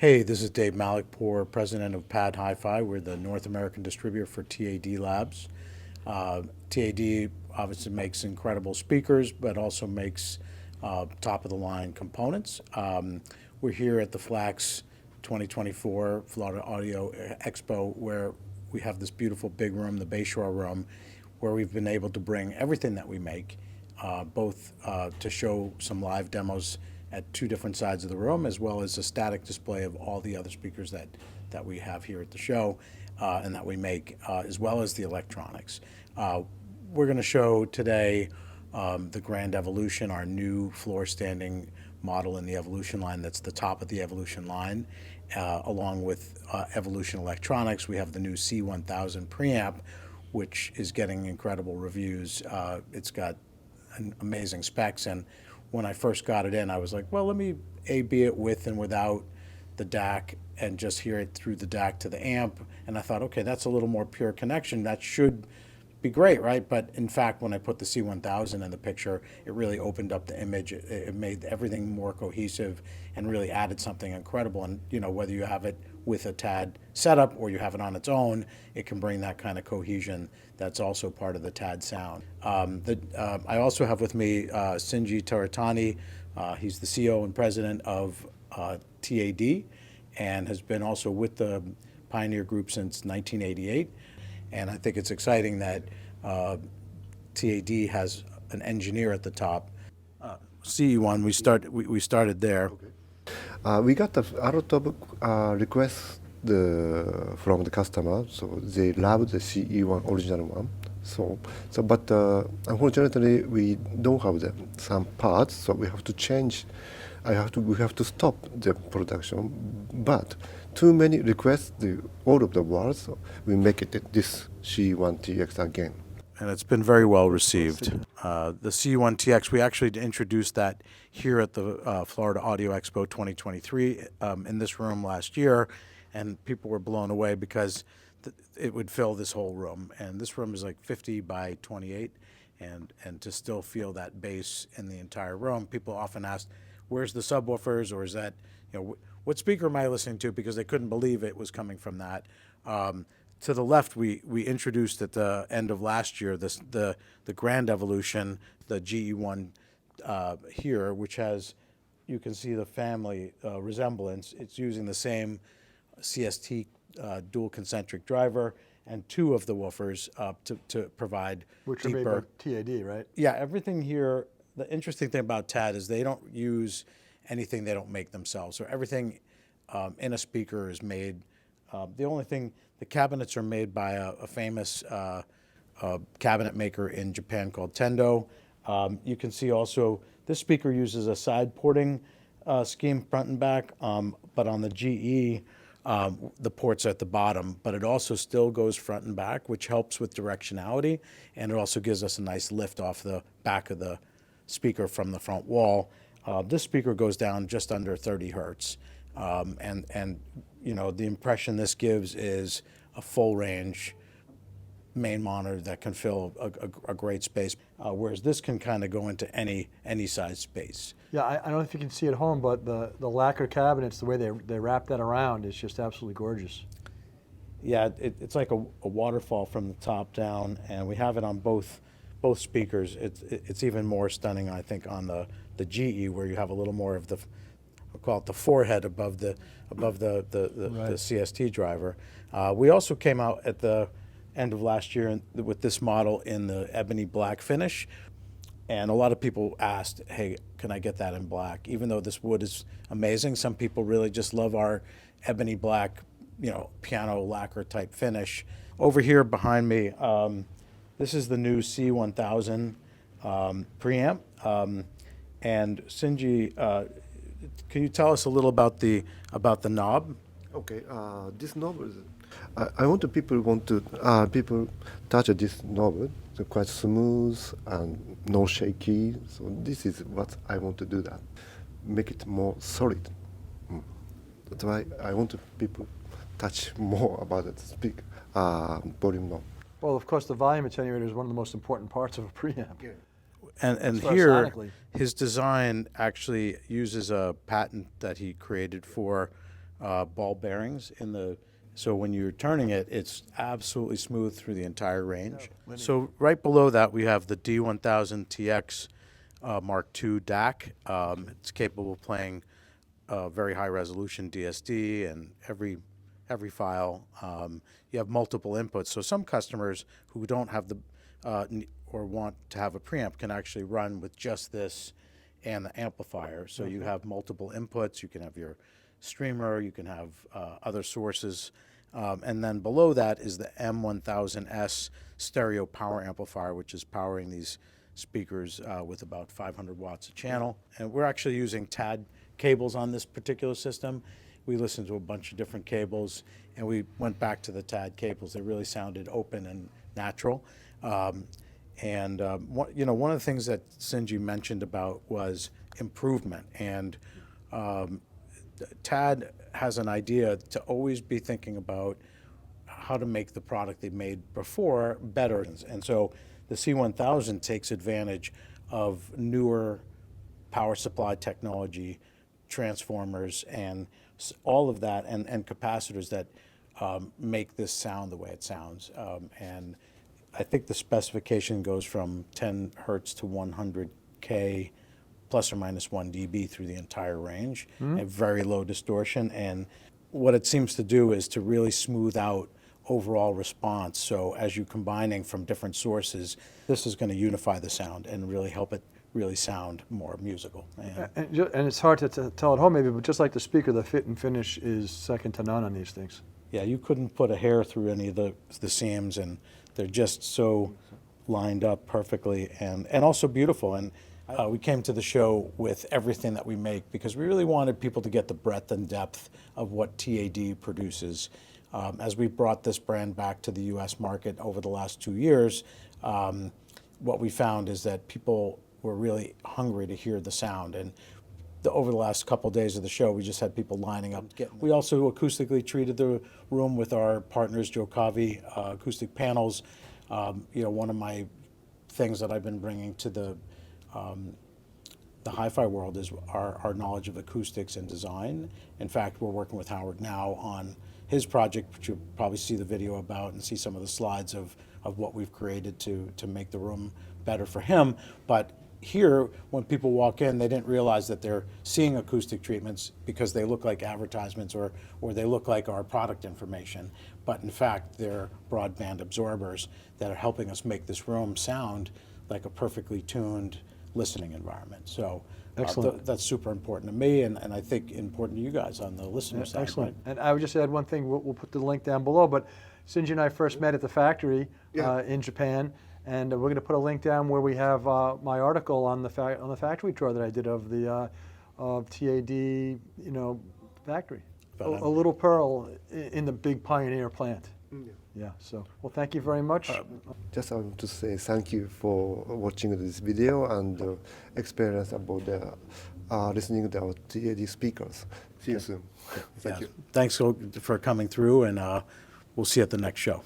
Hey, this is Dave Malikpour, president of Pad Hi-Fi. We're the North American distributor for TAD Labs. TAD obviously makes incredible speakers, but also makes top-of-the-line components. We're here at the FLAX 2024 Florida Audio Expo, where we have this beautiful big room, the Bayshore room, where we've been able to bring everything that we make, both to show some live demos at two different sides of the room, as well as a static display of all the other speakers that we have here at the show and that we make, as well as the electronics. We're going to show today the Grand Evolution, our new floor standing model in the Evolution line. That's the top of the Evolution line. Along with Evolution Electronics, we have the new C1000 Preamp, which is getting incredible reviews. It's got amazing specs, and when I first got it in, I was like, well, let me A/B it with and without the DAC and just hear it through the DAC to the amp. And I thought, okay, that's a little more pure connection. That should be great, right? But in fact, when I put the C1000 in the picture, it really opened up the image. It made everything more cohesive and really added something incredible. And whether you have it with a TAD setup or you have it on its own, it can bring that kind of cohesion that's also part of the TAD sound. I also have with me Sinji Taratani. He's the CEO and president of TAD and has been also with the Pioneer Group since 1988. And I think it's exciting that TAD has an engineer at the top. CE1, we started there. Okay. We got a lot of requests from the customer, so they love the CE1 original one. But unfortunately, we don't have some parts, so we have to change. We have to stop the production, but too many requests all of the world, so we make it this C1TX again. And it's been very well received. The C1TX, we actually introduced that here at the Florida Audio Expo 2023 in this room last year, and people were blown away because it would fill this whole room. And this room is like 50 by 28, and to still feel that bass in the entire room, people often ask, where's the subwoofers, or is that, what speaker am I listening to? Because they couldn't believe it was coming from that. To the left, we introduced at the end of last year the Grand Evolution, the GE1 here, which has, you can see the family resemblance. It's using the same CST dual concentric driver and two of the woofers to provide which deeper. are made by TAD, right? Yeah, everything here. The interesting thing about TAD is they don't use anything they don't make themselves. So everything in a speaker is made. The only thing, the cabinets are made by a famous cabinet maker in Japan called Tendo. You can see also this speaker uses a side porting scheme front and back, but on the GE, the port's at the bottom, but it also still goes front and back, which helps with directionality, and it also gives us a nice lift off the back of the speaker from the front wall. This speaker goes down just under 30 hertz, and the impression this gives is a full range main monitor that can fill a great space, whereas this can kind of go into any size space. Yeah, I don't know if you can see at home, but the lacquer cabinets, the way they wrap that around is just absolutely gorgeous. Yeah, it's like a waterfall from the top down, and we have it on both speakers. It's even more stunning, I think, on the GE, where you have a little more of I'll call it the forehead above the Right. the CST driver. We also came out at the end of last year with this model in the ebony black finish, and a lot of people asked, hey, can I get that in black? Even though this wood is amazing, some people really just love our ebony black, piano lacquer type finish. Over here behind me, this is the new C1000 preamp. And Sinji, can you tell us a little about the knob? Okay, this knob is. I want people touch this knob. It's quite smooth and no shaky. So this is what I want to do. That make it more solid. That's why I want people touch more about the volume knob. Well, of course, the volume attenuator is one of the most important parts of a preamp. Yeah. And As far as here, sonically. his design actually uses a patent that he created for ball bearings in the, so when you're turning it, it's absolutely smooth through the entire range. So right below that, we have the D1000TX Mark II DAC. It's capable of playing very high resolution DSD and every file. You have multiple inputs. So some customers who don't have the or want to have a preamp can actually run with just this and the amplifier. So you have multiple inputs. You can have your streamer. You can have other sources. And then below that is the M1000S stereo power amplifier, which is powering these speakers with about 500 watts a channel. And we're actually using TAD cables on this particular system. We listened to a bunch of different cables, and we went back to the TAD cables. They really sounded open and natural. One of the things that Shinji mentioned about was improvement. And TAD has an idea to always be thinking about how to make the product they made before better. And so the C1000 takes advantage of newer power supply technology, transformers, and all of that, and capacitors that make this sound the way it sounds. And I think the specification goes from 10 hertz to 100K plus or minus 1 dB through the entire range, and very low distortion. And what it seems to do is to really smooth out overall response. So as you're combining from different sources, this is going to unify the sound and really help it really sound more musical. And it's hard to tell at home maybe, but just like the speaker, the fit and finish is second to none on these things. Yeah, you couldn't put a hair through any of the seams, and they're just so lined up perfectly and also beautiful. And we came to the show with everything that we make because we really wanted people to get the breadth and depth of what TAD produces. As we brought this brand back to the U.S. market over the last 2 years, what we found is that people were really hungry to hear the sound. And over the last couple of days of the show, we just had people lining up. We also acoustically treated the room with our partners, Joe Cavi, acoustic panels. One of my things that I've been bringing to the hi-fi world is our knowledge of acoustics and design. In fact, we're working with Howard now on his project, which you'll probably see the video about and see some of the slides of what we've created to make the room better for him. But here, when people walk in, they didn't realize that they're seeing acoustic treatments because they look like advertisements or they look like our product information. But in fact, they're broadband absorbers that are helping us make this room sound like a perfectly tuned listening environment. So Excellent. That's super important to me, and I think important to you guys on the listener side. Excellent. Right? And I would just add one thing. We'll put the link down below. But Shinji and I first met at the factory in Japan, and we're going to put a link down where we have my article on the factory tour that I did of the of TAD factory. A little pearl in the big pioneer plant. Yeah. So well, thank you very much. Just want to say thank you for watching this video and experience about the listening to our TAD speakers. See you soon. Thank you. Thanks for coming through, and we'll see you at the next show.